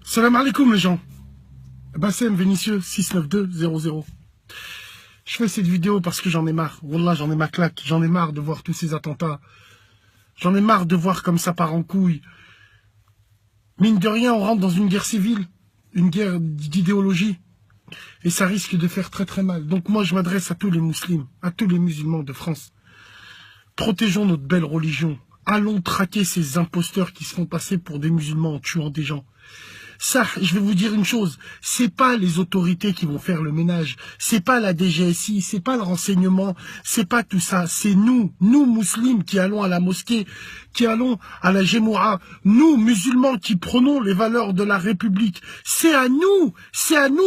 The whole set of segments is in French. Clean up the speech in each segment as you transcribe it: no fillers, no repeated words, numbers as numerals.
Salam alaikum les gens. Bassem Vénitieux 69200. Je fais cette vidéo parce que j'en ai marre. Wallah, j'en ai ma claque. J'en ai marre de voir tous ces attentats. J'en ai marre de voir comme ça part en couille. Mine de rien, on rentre dans une guerre civile, une guerre d'idéologie. Et ça risque de faire très très mal. Donc moi, je m'adresse à tous les musulmans, à tous les musulmans de France. Protégeons notre belle religion. Allons traquer ces imposteurs qui se font passer pour des musulmans en tuant des gens. Ça, je vais vous dire une chose, c'est pas les autorités qui vont faire le ménage, c'est pas la DGSI, c'est pas le renseignement, c'est pas tout ça, c'est nous musulmans qui allons à la mosquée, qui allons à la Gémoura, nous musulmans qui prenons les valeurs de la République. C'est à nous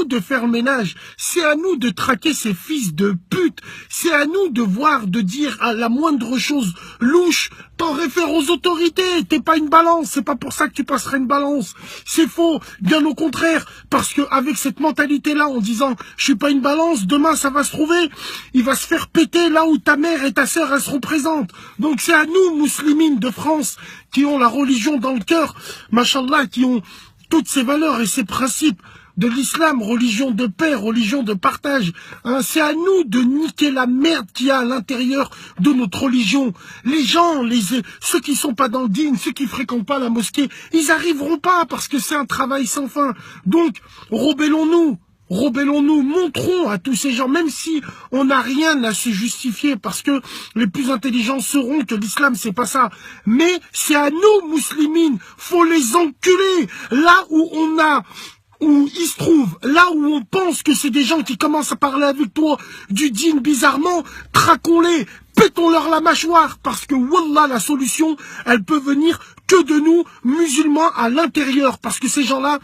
de faire le ménage, c'est à nous de traquer ces fils de pute, c'est à nous de voir, de dire à la moindre chose louche, t'en réfères aux autorités, t'es pas une balance, c'est pas pour ça que tu passeras une balance, c'est faux. Bien au contraire, parce que avec cette mentalité-là, en disant je suis pas une balance, demain ça va se trouver, il va se faire péter là où ta mère et ta sœur elles seront présentes. Donc c'est à nous, musulmans de France, qui ont la religion dans le cœur, machallah, qui ont toutes ces valeurs et ces principes de l'islam, religion de paix, religion de partage. Hein, c'est à nous de niquer la merde qu'il y a à l'intérieur de notre religion. Les gens, ceux qui sont pas dans le dîn, ceux qui fréquentent pas la mosquée, ils arriveront pas parce que c'est un travail sans fin. Donc, rebellons-nous. Rebellons-nous, montrons à tous ces gens, même si on n'a rien à se justifier, parce que les plus intelligents sauront que l'islam c'est pas ça. Mais c'est à nous, musulmans, faut les enculer. Là où il se trouve, là où on pense que c'est des gens qui commencent à parler avec toi du dîn bizarrement, traquons-les, pétons-leur la mâchoire, parce que wallah, la solution, elle peut venir que de nous, musulmans, à l'intérieur, parce que ces gens-là,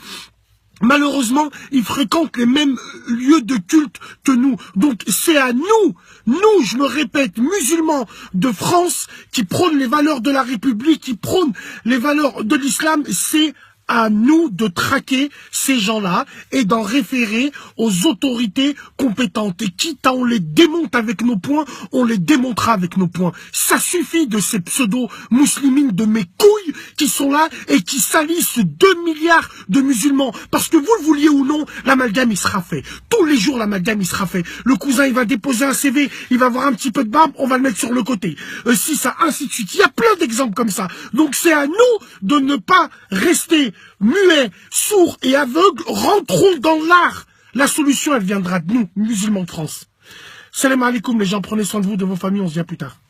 malheureusement, ils fréquentent les mêmes lieux de culte que nous. Donc c'est à nous, je me répète, musulmans de France, qui prônent les valeurs de la République, qui prônent les valeurs de l'islam, c'est à nous de traquer ces gens-là et d'en référer aux autorités compétentes. Et quitte à on les démonte avec nos poings, on les démontera avec nos poings. Ça suffit de ces pseudo-musulmans de mes couilles qui sont là et qui salissent 2 milliards de musulmans. Parce que vous le vouliez ou non, l'amalgame il sera fait. Tous les jours l'amalgame il sera fait. Le cousin il va déposer un CV, il va avoir un petit peu de barbe, on va le mettre sur le côté. Si ça, ainsi de suite. Il y a plein d'exemples comme ça. Donc c'est à nous de ne pas rester muets, sourds et aveugles. Rentrons dans l'art. La solution, elle viendra de nous, musulmans de France. Salam alaikum les gens, prenez soin de vous, de vos familles, on se dit à plus tard.